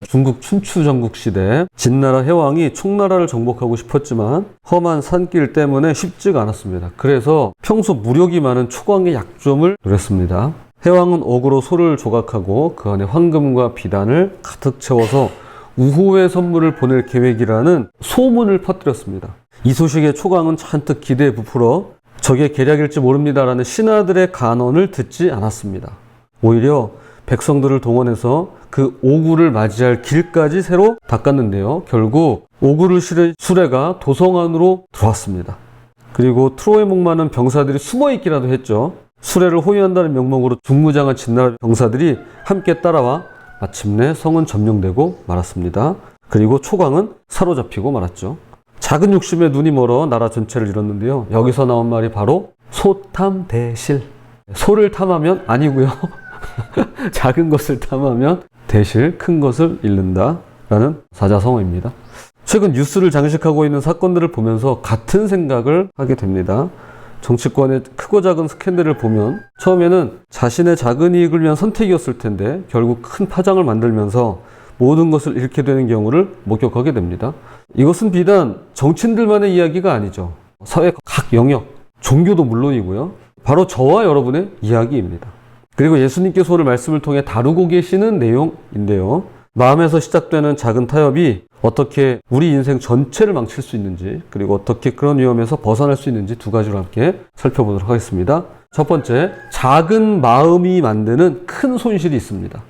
중국 춘추 전국 시대 진나라 해왕이 총나라를 정복하고 싶었지만 험한 산길 때문에 쉽지가 않았습니다. 그래서 평소 무력이 많은 초광의 약점을 노렸습니다. 해왕은 옥으로 소를 조각하고 그 안에 황금과 비단을 가득 채워서 우호의 선물을 보낼 계획이라는 소문을 퍼뜨렸습니다. 이 소식에 초광은 잔뜩 기대에 부풀어 저게 계략일지 모릅니다라는 신하들의 간언을 듣지 않았습니다. 오히려 백성들을 동원해서 그 오구를 맞이할 길까지 새로 닦았는데요. 결국 오구를 실은 수레가 도성 안으로 들어왔습니다. 그리고 트로에 목마른 병사들이 숨어있기라도 했죠. 수레를 호위한다는 명목으로 중무장한 진나라 병사들이 함께 따라와 마침내 성은 점령되고 말았습니다. 그리고 초광은 사로잡히고 말았죠. 작은 욕심에 눈이 멀어 나라 전체를 잃었는데요. 여기서 나온 말이 바로 소탐대실. 소를 탐하면 아니고요. 작은 것을 탐하면 대실 큰 것을 잃는다 라는 사자성어입니다. 최근 뉴스를 장식하고 있는 사건들을 보면서 같은 생각을 하게 됩니다. 정치권의 크고 작은 스캔들을 보면 처음에는 자신의 작은 이익을 위한 선택이었을 텐데 결국 큰 파장을 만들면서 모든 것을 잃게 되는 경우를 목격하게 됩니다. 이것은 비단 정치인들만의 이야기가 아니죠. 사회 각 영역, 종교도 물론이고요. 바로 저와 여러분의 이야기입니다. 그리고 예수님께서 오늘 말씀을 통해 다루고 계시는 내용인데요. 마음에서 시작되는 작은 타협이 어떻게 우리 인생 전체를 망칠 수 있는지, 그리고 어떻게 그런 위험에서 벗어날 수 있는지 두 가지로 함께 살펴보도록 하겠습니다. 첫 번째, 작은 마음이 만드는 큰 손실이 있습니다.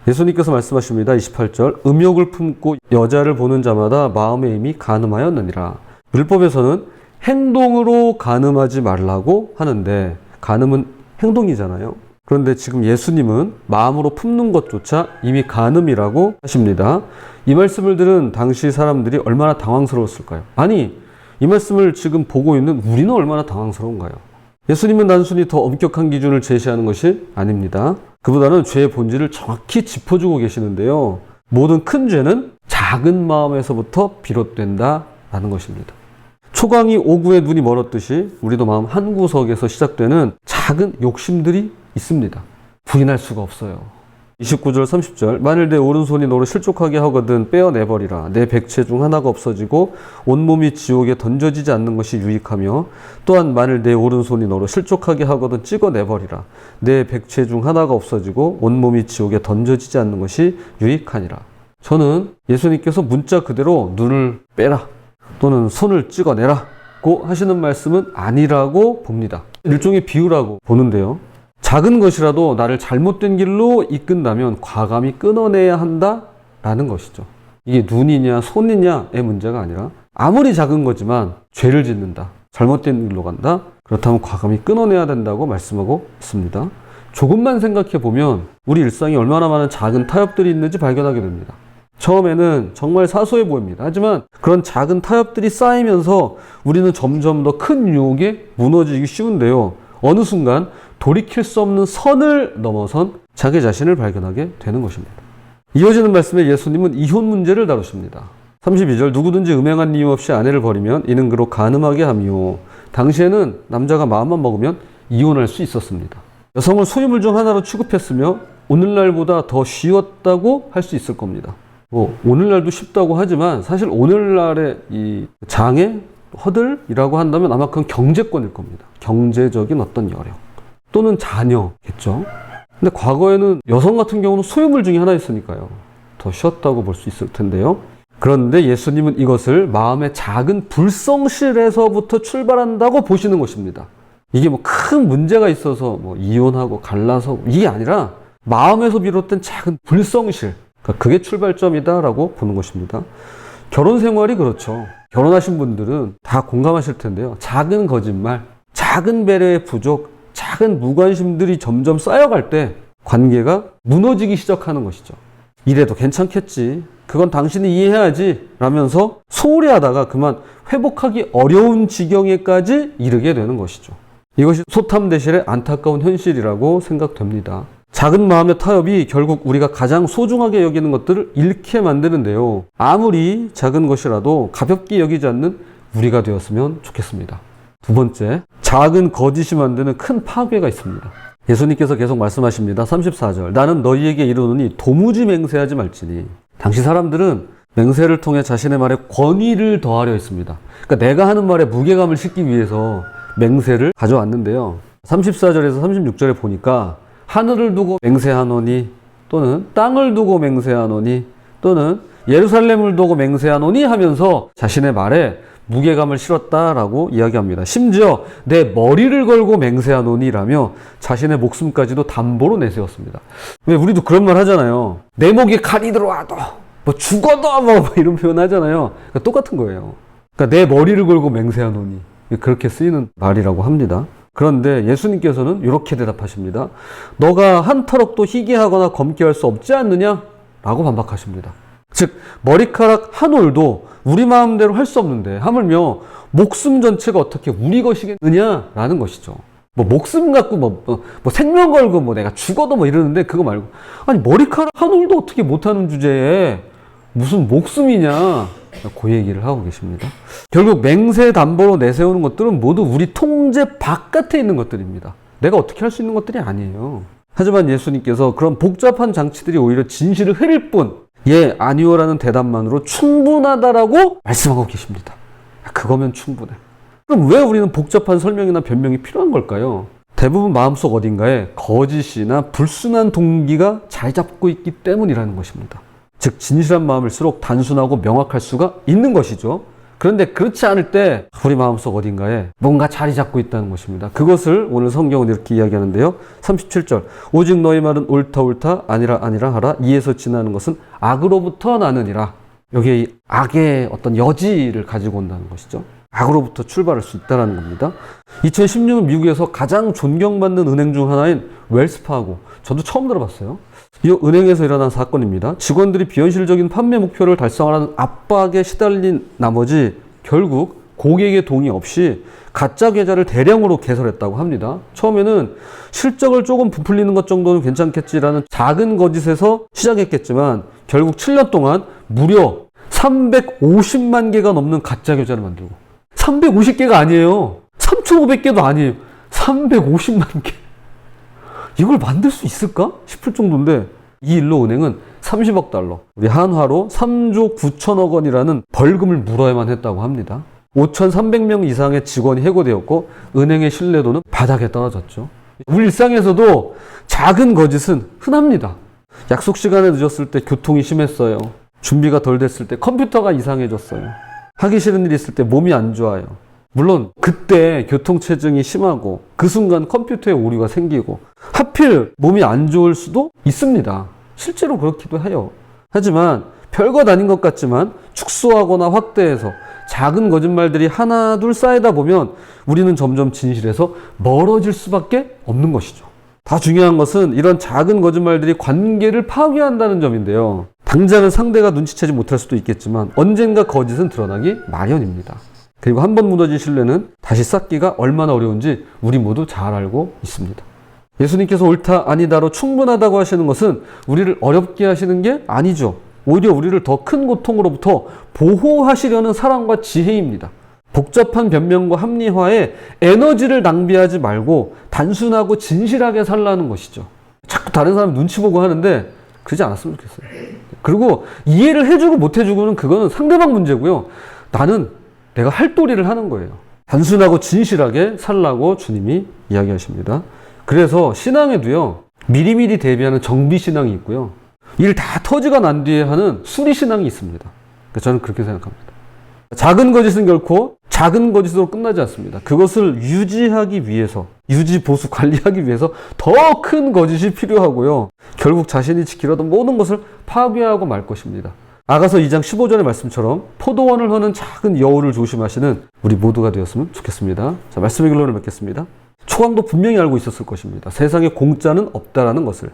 예수님께서 말씀하십니다. 28절, 음욕을 품고 여자를 보는 자마다 마음의 힘이 간음하였느니라. 율법에서는 행동으로 간음하지 말라고 하는데 간음은 행동이잖아요. 그런데 지금 예수님은 마음으로 품는 것조차 이미 간음이라고 하십니다. 이 말씀을 들은 당시 사람들이 얼마나 당황스러웠을까요? 아니, 이 말씀을 지금 보고 있는 우리는 얼마나 당황스러운가요? 예수님은 단순히 더 엄격한 기준을 제시하는 것이 아닙니다. 그보다는 죄의 본질을 정확히 짚어주고 계시는데요. 모든 큰 죄는 작은 마음에서부터 비롯된다라는 것입니다. 초광이 오구에 눈이 멀었듯이 우리도 마음 한구석에서 시작되는 작은 욕심들이 있습니다. 부인할 수가 없어요. 29절 30절, 만일 내 오른손이 너를 실족하게 하거든 빼어내버리라. 내 백체 중 하나가 없어지고 온몸이 지옥에 던져지지 않는 것이 유익하며, 또한 만일 내 오른손이 너를 실족하게 하거든 찍어내버리라. 내 백체 중 하나가 없어지고 온몸이 지옥에 던져지지 않는 것이 유익하니라. 저는 예수님께서 문자 그대로 눈을 빼라 또는 손을 찍어내라고 하시는 말씀은 아니라고 봅니다. 일종의 비유라고 보는데요. 작은 것이라도 나를 잘못된 길로 이끈다면 과감히 끊어내야 한다라는 것이죠. 이게 눈이냐 손이냐의 문제가 아니라 아무리 작은 거지만 죄를 짓는다, 잘못된 길로 간다, 그렇다면 과감히 끊어내야 된다고 말씀하고 있습니다. 조금만 생각해 보면 우리 일상에 얼마나 많은 작은 타협들이 있는지 발견하게 됩니다. 처음에는 정말 사소해 보입니다. 하지만 그런 작은 타협들이 쌓이면서 우리는 점점 더 큰 유혹에 무너지기 쉬운데요. 어느 순간 돌이킬 수 없는 선을 넘어선 자기 자신을 발견하게 되는 것입니다. 이어지는 말씀에 예수님은 이혼 문제를 다루십니다. 32절, 누구든지 음행한 이유 없이 아내를 버리면 이는 그로 간음하게 함이요. 당시에는 남자가 마음만 먹으면 이혼할 수 있었습니다. 여성을 소유물 중 하나로 취급했으며 오늘날보다 더 쉬웠다고 할 수 있을 겁니다. 오늘날도 쉽다고 하지만 사실 오늘날의 이 장애, 허들이라고 한다면 아마 그건 경제권일 겁니다. 경제적인 어떤 여력 또는 자녀겠죠. 근데 과거에는 여성 같은 경우는 소유물 중에 하나였으니까요. 더 쉬웠다고 볼 수 있을 텐데요. 그런데 예수님은 이것을 마음의 작은 불성실에서부터 출발한다고 보시는 것입니다. 이게 뭐 큰 문제가 있어서 뭐 이혼하고 갈라서 이게 아니라 마음에서 비롯된 작은 불성실, 그러니까 그게 출발점이다라고 보는 것입니다. 결혼 생활이 그렇죠. 결혼하신 분들은 다 공감하실 텐데요. 작은 거짓말, 작은 배려의 부족, 작은 무관심들이 점점 쌓여갈 때 관계가 무너지기 시작하는 것이죠. 이래도 괜찮겠지, 그건 당신이 이해해야지 라면서 소홀히 하다가 그만 회복하기 어려운 지경에까지 이르게 되는 것이죠. 이것이 소탐대실의 안타까운 현실이라고 생각됩니다. 작은 마음의 타협이 결국 우리가 가장 소중하게 여기는 것들을 잃게 만드는데요. 아무리 작은 것이라도 가볍게 여기지 않는 우리가 되었으면 좋겠습니다. 두 번째, 작은 거짓이 만드는 큰 파괴가 있습니다. 예수님께서 계속 말씀하십니다. 34절, 나는 너희에게 이르노니 도무지 맹세하지 말지니 당시 사람들은 맹세를 통해 자신의 말에 권위를 더하려 했습니다. 그러니까 내가 하는 말에 무게감을 싣기 위해서 맹세를 가져왔는데요. 34절에서 36절에 보니까 하늘을 두고 맹세하노니 또는 땅을 두고 맹세하노니 또는 예루살렘을 두고 맹세하노니 하면서 자신의 말에 무게감을 실었다라고 이야기합니다. 심지어 내 머리를 걸고 맹세하노니라며 자신의 목숨까지도 담보로 내세웠습니다. 왜 우리도 그런 말 하잖아요. 내 목에 칼이 들어와도 뭐 죽어도 뭐 이런 표현 하잖아요. 그러니까 똑같은 거예요. 그러니까 내 머리를 걸고 맹세하노니 그렇게 쓰이는 말이라고 합니다. 그런데 예수님께서는 이렇게 대답하십니다. 너가 한 터럭도 희게하거나 검게 할 수 없지 않느냐? 라고 반박하십니다. 즉 머리카락 한 올도 우리 마음대로 할 수 없는데 하물며 목숨 전체가 어떻게 우리 것이겠느냐라는 것이죠. 뭐 목숨 갖고 뭐 생명 걸고 뭐 내가 죽어도 뭐 이러는데 그거 말고 아니 머리카락 한 올도 어떻게 못하는 주제에 무슨 목숨이냐 그 얘기를 하고 계십니다. 결국 맹세 담보로 내세우는 것들은 모두 우리 통제 바깥에 있는 것들입니다. 내가 어떻게 할 수 있는 것들이 아니에요. 하지만 예수님께서 그런 복잡한 장치들이 오히려 진실을 흐릴 뿐 예, 아니오라는 대답만으로 충분하다라고 말씀하고 계십니다. 그거면 충분해. 그럼 왜 우리는 복잡한 설명이나 변명이 필요한 걸까요? 대부분 마음속 어딘가에 거짓이나 불순한 동기가 자리 잡고 있기 때문이라는 것입니다. 즉 진실한 마음일수록 단순하고 명확할 수가 있는 것이죠. 그런데 그렇지 않을 때 우리 마음속 어딘가에 뭔가 자리 잡고 있다는 것입니다. 그것을 오늘 성경은 이렇게 이야기하는데요. 37절 오직 너희 말은 옳다 아니라 하라 이에서 지나는 것은 악으로부터 나느니라. 여기에 악의 어떤 여지를 가지고 온다는 것이죠. 악으로부터 출발할 수 있다는 겁니다. 2016년 미국에서 가장 존경받는 은행 중 하나인 웰스파고 저도 처음 들어봤어요. 이 은행에서 일어난 사건입니다. 직원들이 비현실적인 판매 목표를 달성하라는 압박에 시달린 나머지 결국 고객의 동의 없이 가짜 계좌를 대량으로 개설했다고 합니다. 처음에는 실적을 조금 부풀리는 것 정도는 괜찮겠지라는 작은 거짓에서 시작했겠지만 결국 7년 동안 무려 350만 개가 넘는 가짜 계좌를 만들고 350개가 아니에요. 3,500개도 아니에요. 350만 개. 이걸 만들 수 있을까 싶을 정도인데 이 일로 은행은 30억 달러, 우리 한화로 3조 9천억 원이라는 벌금을 물어야만 했다고 합니다. 5,300명 이상의 직원이 해고되었고 은행의 신뢰도는 바닥에 떨어졌죠. 우리 일상에서도 작은 거짓은 흔합니다. 약속 시간에 늦었을 때 교통이 심했어요. 준비가 덜 됐을 때 컴퓨터가 이상해졌어요. 하기 싫은 일이 있을 때 몸이 안 좋아요. 물론 그때 교통체증이 심하고 그 순간 컴퓨터에 오류가 생기고 하필 몸이 안 좋을 수도 있습니다. 실제로 그렇기도 해요. 하지만 별것 아닌 것 같지만 축소하거나 확대해서 작은 거짓말들이 하나 둘 쌓이다 보면 우리는 점점 진실에서 멀어질 수밖에 없는 것이죠. 더 중요한 것은 이런 작은 거짓말들이 관계를 파괴한다는 점인데요. 당장은 상대가 눈치채지 못할 수도 있겠지만 언젠가 거짓은 드러나기 마련입니다. 그리고 한번 무너진 신뢰는 다시 쌓기가 얼마나 어려운지 우리 모두 잘 알고 있습니다. 예수님께서 옳다 아니다로 충분하다고 하시는 것은 우리를 어렵게 하시는 게 아니죠. 오히려 우리를 더 큰 고통으로부터 보호하시려는 사랑과 지혜입니다. 복잡한 변명과 합리화에 에너지를 낭비하지 말고 단순하고 진실하게 살라는 것이죠. 자꾸 다른 사람 눈치 보고 하는데 그러지 않았으면 좋겠어요. 그리고 이해를 해주고 못 해주고는 그거는 상대방 문제고요. 나는 내가 할 도리를 하는 거예요. 단순하고 진실하게 살라고 주님이 이야기하십니다. 그래서 신앙에도요, 미리미리 대비하는 정비신앙이 있고요. 일 다 터지가 난 뒤에 하는 수리신앙이 있습니다. 저는 그렇게 생각합니다. 작은 거짓은 결코 작은 거짓으로 끝나지 않습니다. 그것을 유지하기 위해서, 유지, 보수, 관리하기 위해서 더 큰 거짓이 필요하고요. 결국 자신이 지키려던 모든 것을 파괴하고 말 것입니다. 아가서 2장 15절의 말씀처럼 포도원을 허는 작은 여우를 조심하시는 우리 모두가 되었으면 좋겠습니다. 자, 말씀의 결론을 맺겠습니다. 초강도 분명히 알고 있었을 것입니다. 세상에 공짜는 없다라는 것을.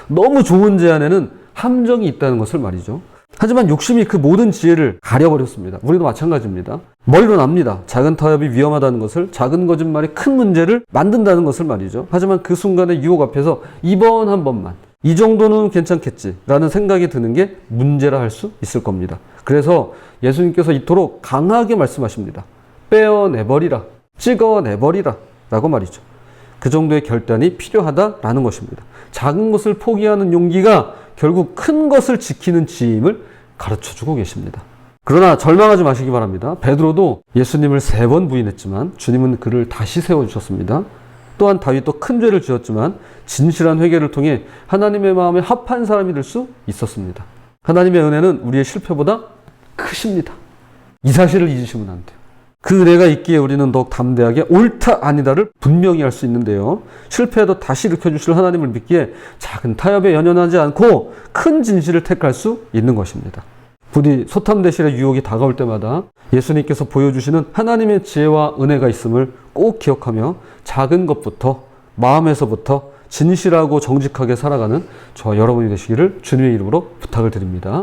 너무 좋은 제안에는 함정이 있다는 것을 말이죠. 하지만 욕심이 그 모든 지혜를 가려버렸습니다. 우리도 마찬가지입니다. 머리로 납니다. 작은 타협이 위험하다는 것을, 작은 거짓말이 큰 문제를 만든다는 것을 말이죠. 하지만 그 순간의 유혹 앞에서 이번 한 번만, 이 정도는 괜찮겠지라는 생각이 드는 게 문제라 할 수 있을 겁니다. 그래서 예수님께서 이토록 강하게 말씀하십니다. 빼어내버리라, 찍어내버리라 라고 말이죠. 그 정도의 결단이 필요하다라는 것입니다. 작은 것을 포기하는 용기가 결국 큰 것을 지키는 지임을 가르쳐주고 계십니다. 그러나 절망하지 마시기 바랍니다. 베드로도 예수님을 3번 부인했지만 주님은 그를 다시 세워주셨습니다. 또한 다윗도 큰 죄를 지었지만 진실한 회개를 통해 하나님의 마음에 합한 사람이 될 수 있었습니다. 하나님의 은혜는 우리의 실패보다 크십니다. 이 사실을 잊으시면 안 돼요. 그 은혜가 있기에 우리는 더욱 담대하게 옳다 아니다를 분명히 할 수 있는데요. 실패해도 다시 일으켜주실 하나님을 믿기에 작은 타협에 연연하지 않고 큰 진실을 택할 수 있는 것입니다. 부디 소탐대실의 유혹이 다가올 때마다 예수님께서 보여주시는 하나님의 지혜와 은혜가 있음을 꼭 기억하며 작은 것부터, 마음에서부터 진실하고 정직하게 살아가는 저와 여러분이 되시기를 주님의 이름으로 부탁을 드립니다.